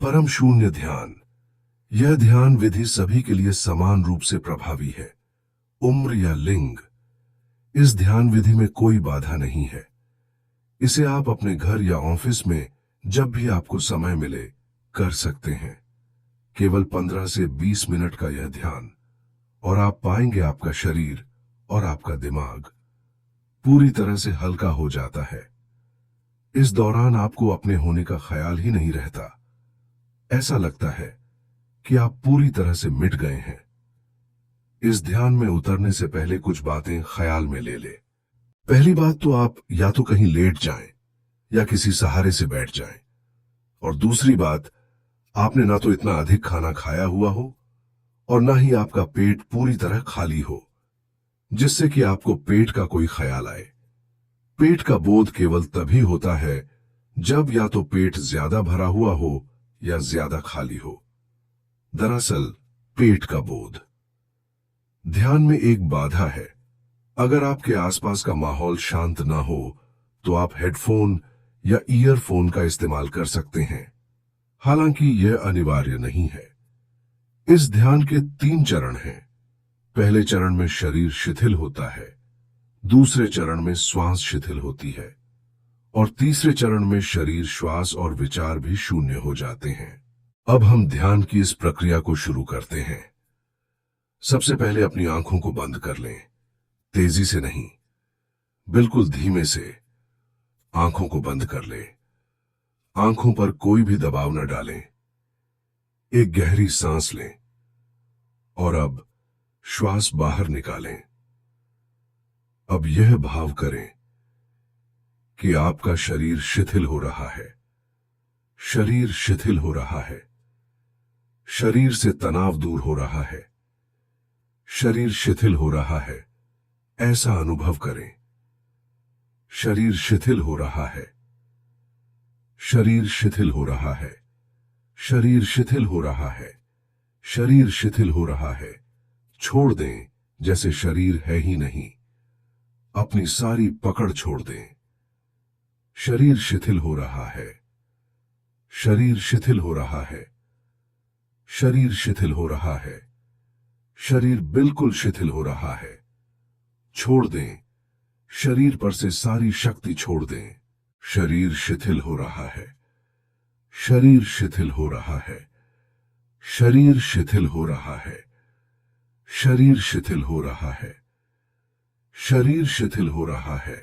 परम शून्य ध्यान। यह ध्यान विधि सभी के लिए समान रूप से प्रभावी है, उम्र या लिंग। इस ध्यान विधि में कोई बाधा नहीं है। इसे आप अपने घर या ऑफिस में जब भी आपको समय मिले कर सकते हैं। केवल 15 से 20 मिनट का यह ध्यान, और आप पाएंगे आपका शरीर और आपका दिमाग पूरी तरह से हल्का हो जाता है। इस दौरान आपको अपने होने का ख्याल ही नहीं रहता। ऐसा लगता है कि आप पूरी तरह से मिट गए हैं। इस ध्यान में उतरने से पहले कुछ बातें ख्याल में ले ले। पहली बात तो आप या तो कहीं लेट जाएं या किसी सहारे से बैठ जाएं। और दूसरी बात, आपने ना तो इतना अधिक खाना खाया हुआ हो और ना ही आपका पेट पूरी तरह खाली हो, जिससे कि आपको पेट का कोई ख्याल आए। पेट का बोध केवल तभी होता है जब या तो पेट ज्यादा भरा हुआ हो या ज्यादा खाली हो। दरअसल पेट का बोध ध्यान में एक बाधा है। अगर आपके आसपास का माहौल शांत ना हो तो आप हेडफोन या ईयरफोन का इस्तेमाल कर सकते हैं, हालांकि यह अनिवार्य नहीं है। इस ध्यान के 3 चरण हैं। पहले चरण में शरीर शिथिल होता है, दूसरे चरण में श्वास शिथिल होती है और तीसरे चरण में शरीर, श्वास और विचार भी शून्य हो जाते हैं। अब हम ध्यान की इस प्रक्रिया को शुरू करते हैं। सबसे पहले अपनी आंखों को बंद कर लें। तेजी से नहीं, बिल्कुल धीमे से आंखों को बंद कर लें। आंखों पर कोई भी दबाव न डालें। एक गहरी सांस लें और अब श्वास बाहर निकालें। अब यह भाव करें कि आपका शरीर शिथिल हो रहा है। शरीर शिथिल हो रहा है। शरीर से तनाव दूर हो रहा है। शरीर शिथिल हो रहा है, ऐसा अनुभव करें। शरीर शिथिल हो रहा है। शरीर शिथिल हो रहा है। शरीर शिथिल हो रहा है। शरीर शिथिल हो रहा है। छोड़ दें जैसे शरीर है ही नहीं। अपनी सारी पकड़ छोड़ दें। शरीर शिथिल हो रहा है। शरीर शिथिल हो रहा है। शरीर शिथिल हो रहा है। शरीर बिल्कुल शिथिल हो रहा है। छोड़ दें। शरीर पर से सारी शक्ति छोड़ दें। शरीर शिथिल हो रहा है। शरीर शिथिल हो रहा है। शरीर शिथिल हो रहा है। शरीर शिथिल हो रहा है। शरीर शिथिल हो रहा है।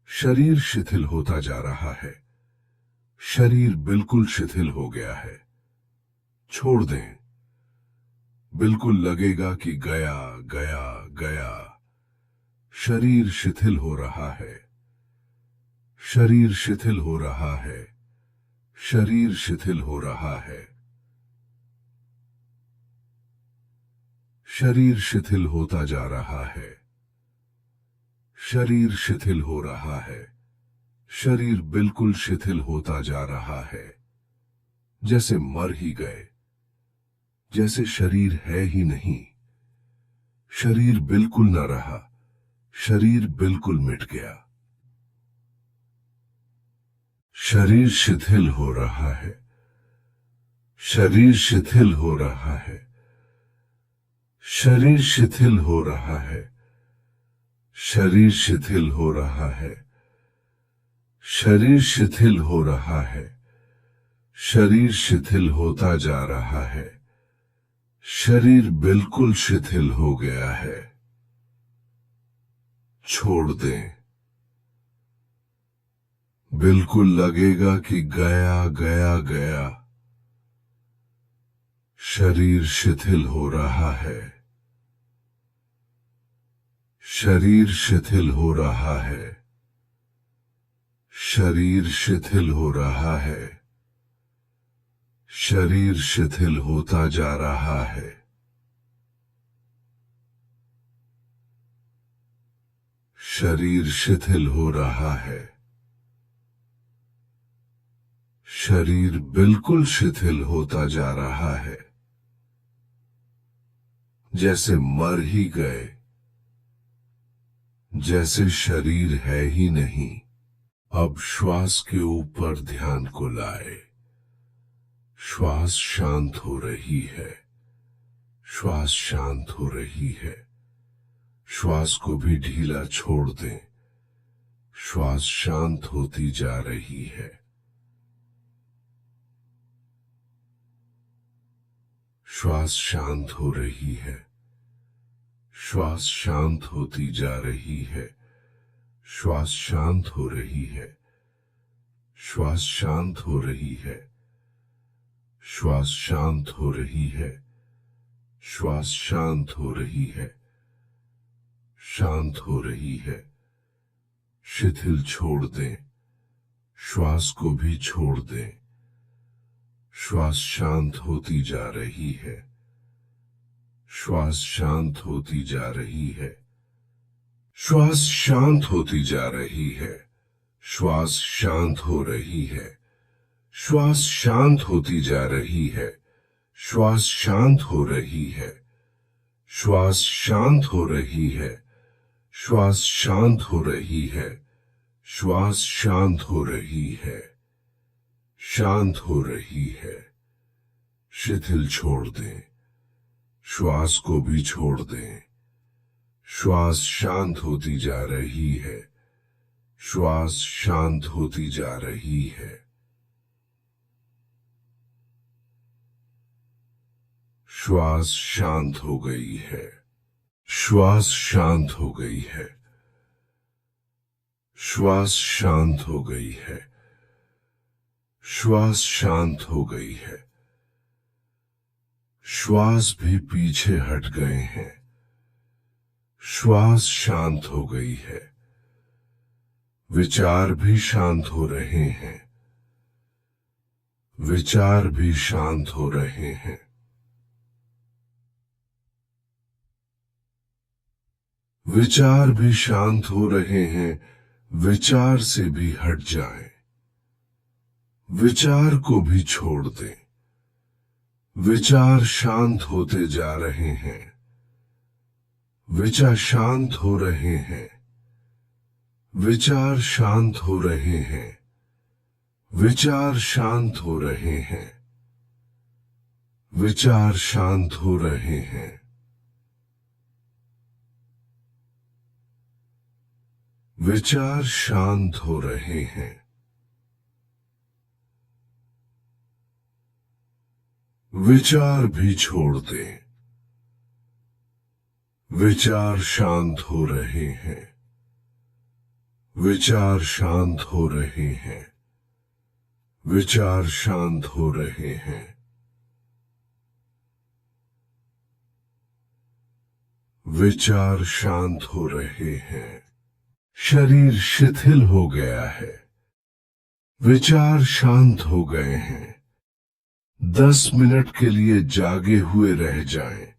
शरीर शिथिल होता जा रहा है। शरीर बिल्कुल शिथिल हो गया है। छोड़ दें। बिल्कुल लगेगा कि गया गया गया। शरीर शिथिल हो रहा है। शरीर शिथिल हो रहा है। शरीर शिथिल हो रहा है। शरीर शिथिल होता जा रहा है। शरीर शिथिल हो रहा है। शरीर बिल्कुल शिथिल होता जा रहा है, जैसे मर ही गए, जैसे शरीर है ही नहीं। शरीर बिल्कुल न रहा। शरीर बिल्कुल मिट गया। शरीर शिथिल हो रहा है। शरीर शिथिल हो रहा है। शरीर शिथिल हो रहा है। शरीर शिथिल हो रहा है। शरीर शिथिल हो रहा है। शरीर शिथिल होता जा रहा है। शरीर बिल्कुल शिथिल हो गया है। छोड़ दें। बिल्कुल लगेगा कि गया गया गया। शरीर शिथिल हो रहा है। शरीर शिथिल हो रहा है। शरीर शिथिल हो रहा है। शरीर शिथिल होता जा रहा है। शरीर शिथिल हो रहा है। शरीर बिल्कुल शिथिल होता जा रहा है, जैसे मर ही गए, जैसे शरीर है ही नहीं। अब श्वास के ऊपर ध्यान को लाए। श्वास शांत हो रही है, श्वास शांत हो रही है। श्वास को भी ढीला छोड़ दें। श्वास शांत होती जा रही है। श्वास शांत हो रही है। श्वास शांत होती जा रही है। श्वास शांत हो रही है। श्वास शांत हो रही है। श्वास शांत हो रही है। श्वास शांत हो रही है। शांत हो रही है। शिथिल छोड़ दें। श्वास को भी छोड़ दें। श्वास शांत होती जा रही है। श्वास शांत होती जा रही है। श्वास शांत होती जा रही है। श्वास शांत हो रही है। श्वास शांत होती जा रही है। श्वास शांत हो रही है। श्वास शांत हो रही है। श्वास शांत हो रही है। श्वास शांत हो रही है। शांत हो रही है। शिथिल छोड़ दें। श्वास को भी छोड़ दें। श्वास शांत होती जा रही है। श्वास शांत होती जा रही है। श्वास शांत हो गई है। श्वास शांत हो गई है। श्वास शांत हो गई है। श्वास शांत हो गई है। श्वास भी पीछे हट गए हैं। श्वास शांत हो गई है। विचार भी शांत हो रहे हैं। विचार भी शांत हो रहे हैं। विचार भी शांत हो रहे हैं। विचार से भी हट जाएं। विचार को भी छोड़ दें। विचार शांत होते जा रहे हैं। विचार शांत हो रहे हैं। विचार शांत हो रहे हैं। विचार शांत हो रहे हैं। विचार शांत हो रहे हैं। विचार शांत हो रहे हैं। विचार भी छोड़ दें। विचार शांत हो रहे हैं। विचार शांत हो रहे हैं। विचार शांत हो रहे हैं। विचार शांत हो रहे हैं। शरीर शिथिल हो गया है। विचार शांत हो गए हैं। 10 मिनट के लिए जागे हुए रह जाएं।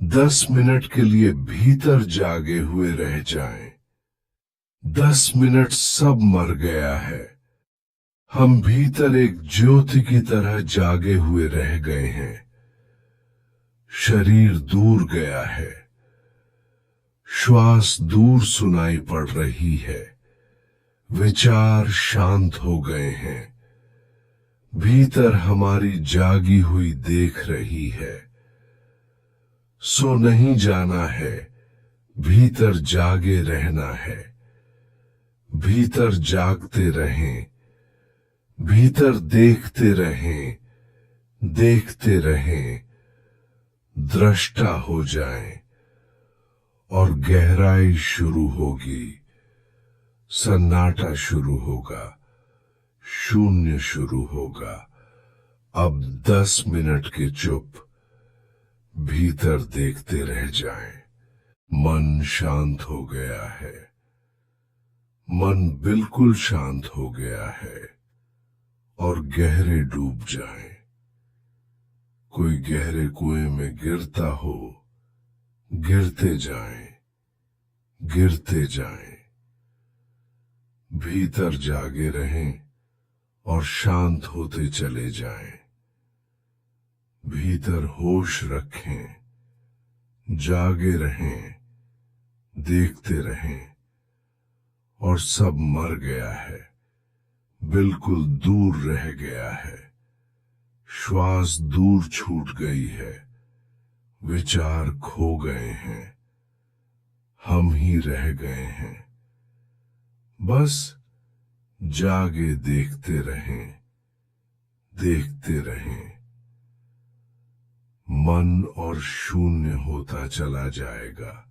10 मिनट के लिए भीतर जागे हुए रह जाएं। 10 मिनट सब मर गया है। हम भीतर एक ज्योति की तरह जागे हुए रह गए हैं। शरीर दूर गया है। श्वास दूर सुनाई पड़ रही है। विचार शांत हो गए हैं। भीतर हमारी जागी हुई देख रही है। सो नहीं जाना है। भीतर जागे रहना है। भीतर जागते रहें। भीतर देखते रहें। देखते रहें। दृष्टा हो जाएं। और गहराई शुरू होगी। सन्नाटा शुरू होगा। शून्य शुरू होगा। अब 10 मिनट के चुप भीतर देखते रह जाएं। मन शांत हो गया है। मन बिल्कुल शांत हो गया है। और गहरे डूब जाएं। कोई गहरे कुएं में गिरता हो, गिरते जाएं। गिरते जाएं। भीतर जागे रहें और शांत होते चले जाएं। भीतर होश रखें। जागे रहें। देखते रहें। और सब मर गया है। बिल्कुल दूर रह गया है। श्वास दूर छूट गई है, विचार खो गए हैं, हम ही रह गए हैं। बस जागे देखते रहें, देखते रहें। मन और शून्य होता चला जाएगा।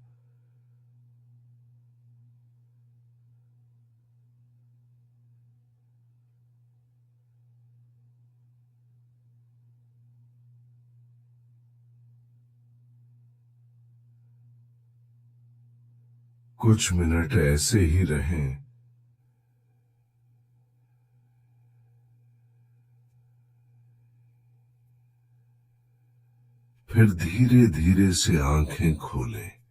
कुछ मिनट ऐसे ही रहें। फिर धीरे धीरे से आंखें खोलें।